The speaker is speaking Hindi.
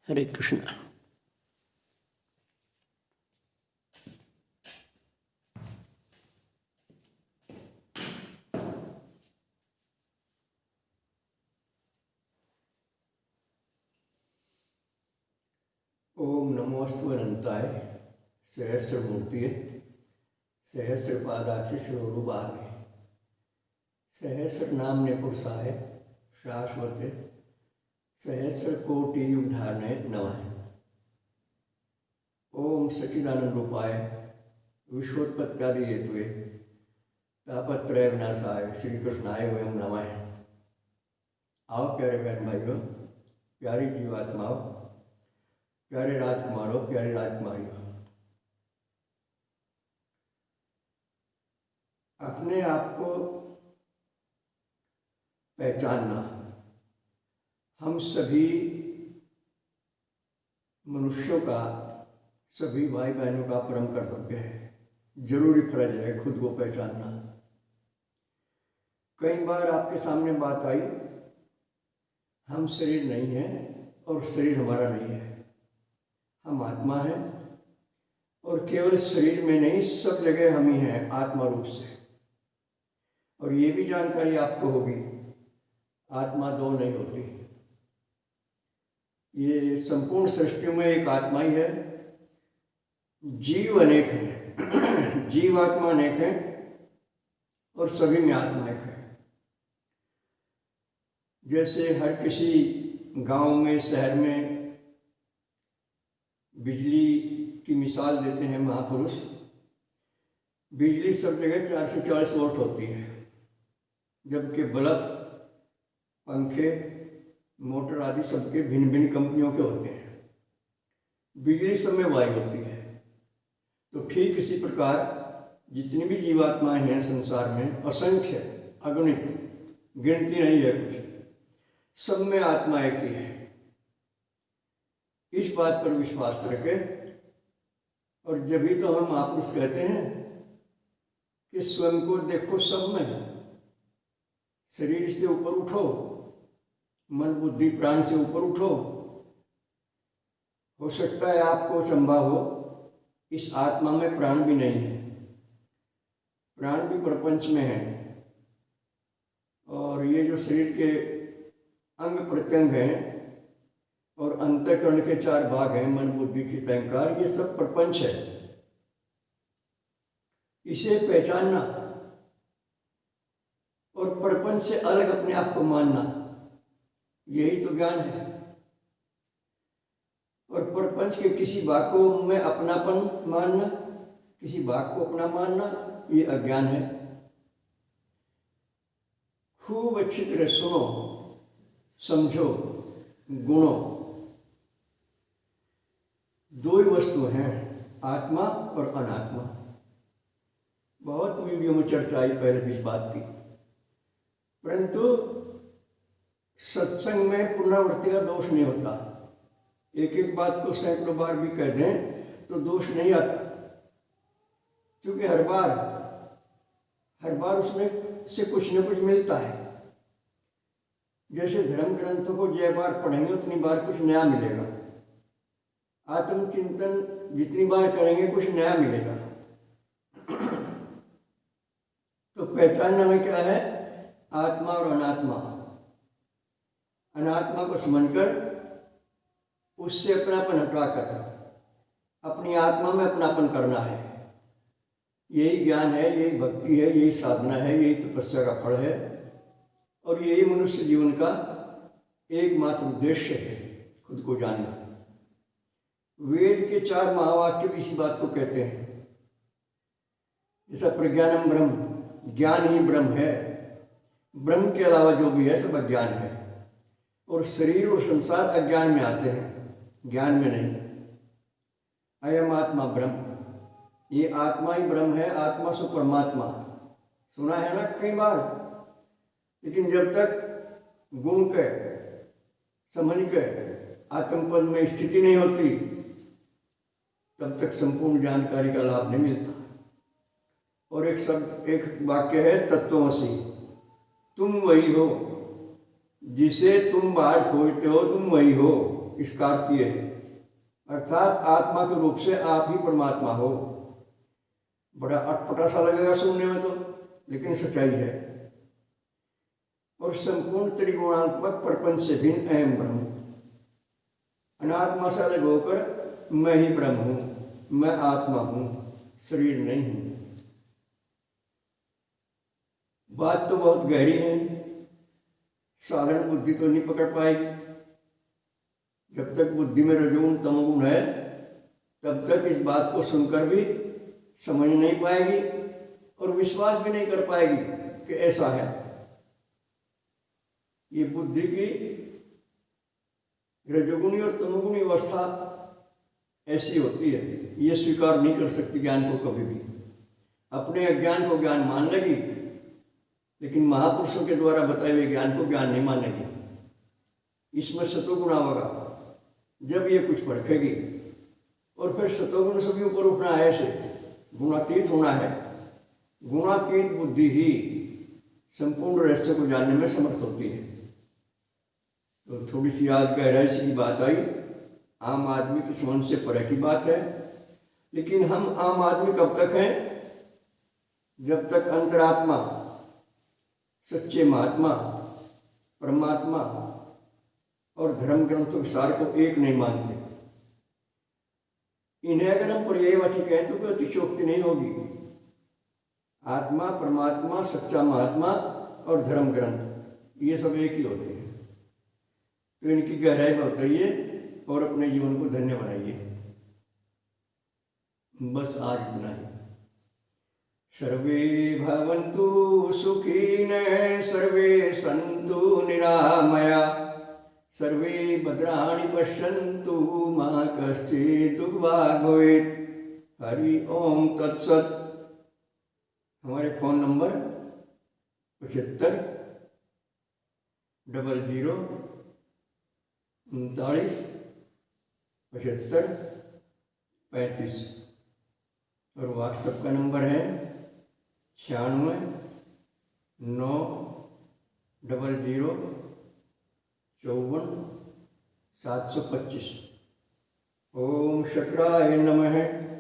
हरे कृष्ण। ओम नमोस्तु अनंताय सहस्रमूर्तिये सहस्रपादाक्षिशिरोरुबाहे सहस्र नाम्ने पुरुषाय शाश्वते सहस्रकोटि युगधारणे नमः। ओम सच्चिदानंद रूपाय विश्वोत्पत्त्यादि हेतुवे तापत्रय विनाशाय श्री कृष्णाय वयम नमः। आओ प्यारे बहन भाइयों, प्यारी जीवात्माओं, प्यारे राजकुमारों, प्यारी राजकुमारियों, अपने आप को पहचानना हम सभी मनुष्यों का, सभी भाई बहनों का परम कर्तव्य है। जरूरी फर्ज है खुद को पहचानना। कई बार आपके सामने बात आई, हम शरीर नहीं हैं और शरीर हमारा नहीं है, हम आत्मा हैं और केवल शरीर में नहीं, सब जगह हम ही हैं आत्मा रूप से। और ये भी जानकारी आपको होगी, आत्मा दो नहीं होती। ये संपूर्ण सृष्टि में एक आत्मा ही है। जीव अनेक हैं जीव आत्मा अनेक हैं और सभी में आत्मा एक है। जैसे हर किसी गांव में, शहर में बिजली की मिसाल देते हैं महापुरुष। बिजली सब जगह 4 से 40 वोल्ट होती है, जबकि बल्ब, पंखे, मोटर आदि सबके भिन्न भिन्न कंपनियों के होते हैं। बिजली सब में वायु होती है। तो ठीक इसी प्रकार जितनी भी जीवात्माएं हैं संसार में, असंख्य, अगणित, गिनती नहीं है कुछ, सब में आत्मा एक ही है। इस बात पर विश्वास करके, और जब ही तो हम महापुरुष कहते हैं कि स्वयं को देखो सब में, शरीर से ऊपर उठो, मन बुद्धि प्राण से ऊपर उठो। हो सकता है आपको अचंभा हो, इस आत्मा में प्राण भी नहीं है, प्राण भी प्रपंच में है। और ये जो शरीर के अंग प्रत्यंग हैं और अंतःकरण के 4 भाग हैं, मन बुद्धि चित्त अहंकार, ये सब प्रपंच है। इसे पहचानना और प्रपंच से अलग अपने आप को मानना, यही तो ज्ञान है। और प्रपंच के किसी भाग को मैं अपनापन मानना, किसी भाग को अपना मानना, ये अज्ञान है। खूब अच्छी तरह सुनो, समझो। गुणों, 2 ही वस्तु हैं, आत्मा और अनात्मा। बहुत वीडियो में चर्चा आई पहले भी इस बात की, परंतु सत्संग में पुनरावृत्ति का दोष नहीं होता। एक एक बात को सैकड़ों बार भी कह दें तो दोष नहीं आता, क्योंकि हर बार उसमें से कुछ न कुछ मिलता है। जैसे धर्म ग्रंथों को जय बार पढ़ेंगे उतनी बार कुछ नया मिलेगा, आत्मचिंतन जितनी बार करेंगे कुछ नया मिलेगा। तो पहचानना में क्या है, आत्मा और अनात्मा। अनात्मा को समझकर उससे अपनापन हटाकर अपनी आत्मा में अपनापन करना है। यही ज्ञान है, यही भक्ति है, यही साधना है, यही तपस्या का फल है, और यही मनुष्य जीवन का एकमात्र उद्देश्य है, खुद को जानना। वेद के 4 महावाक्य भी इसी बात को कहते हैं। जैसा प्रज्ञानम ब्रह्म, ज्ञान ही ब्रह्म है, ब्रह्म के अलावा जो भी है सब अज्ञान है। और शरीर और संसार अज्ञान में आते हैं, ज्ञान में नहीं। अयम आत्मा ब्रह्म, ये आत्मा ही ब्रह्म है, आत्मा सो परमात्मा। सुना है ना कई बार। लेकिन जब तक गुण के, समझ के आत्मपद में स्थिति नहीं होती, तब तक संपूर्ण जानकारी का लाभ नहीं मिलता। और एक वाक्य है, तत्वमसि, तुम वही हो, जिसे तुम बाहर खोजते हो तुम वही हो। इसका अर्थ ये है, अर्थात आत्मा के रूप से आप ही परमात्मा हो। बड़ा अटपटा सा लगेगा सुनने में तो, लेकिन सच्चाई है। और संपूर्ण त्रिगुणात्मक प्रपंच से भिन्न अहम ब्रह्म, अनात्मा से अलग होकर मैं ही ब्रह्म हूँ, मैं आत्मा हूँ, शरीर नहीं हूँ। बात तो बहुत गहरी है, साधारण बुद्धि तो नहीं पकड़ पाएगी। जब तक बुद्धि में रजोगुण तमोगुण है तब तक इस बात को सुनकर भी समझ नहीं पाएगी और विश्वास भी नहीं कर पाएगी कि ऐसा है। ये बुद्धि की रजोगुणी और तमोगुणी अवस्था ऐसी होती है, ये स्वीकार नहीं कर सकती ज्ञान को कभी भी। अपने अज्ञान को ज्ञान मान लेगी, लेकिन महापुरुषों के द्वारा बताए हुए ज्ञान को ज्ञान नहीं मानेगी। इसमें सतोगुण आवेगा जब ये कुछ परखेगी, और फिर सतोगुण से भी ऊपर उठना है, ऐसे गुणातीत होना है। गुणातीत बुद्धि ही संपूर्ण रहस्य को जानने में समर्थ होती है। तो थोड़ी सी याद गहराई से की बात आई, आम आदमी की समझ से परे की बात है। लेकिन हम आम आदमी कब तक हैं? जब तक अंतरात्मा, सच्चे महात्मा, परमात्मा और धर्म ग्रंथों के सार को एक नहीं मानते। इन्हें अगर हम पर्यायवाची कहें तो कोई अतिशयोक्ति नहीं होगी। आत्मा, परमात्मा, सच्चा महात्मा और धर्म ग्रंथ, ये सब एक ही होते हैं। तो इनकी गहराई में उतरिए और अपने जीवन को धन्य बनाइए। बस आज इतना ही। सर्वे भवन्तु सुखिनः, सर्वे सन्तु निरामया, सर्वे भद्राणि पश्यन्तु, मा कश्चित् दुर्भाग् भवेत्। हरि ओम तत्सत्। हमारे फ़ोन नंबर 75 00 39 75 35 और व्हाट्सएप का नंबर है 96 9 00 54 725। ओम शक्राय नमः।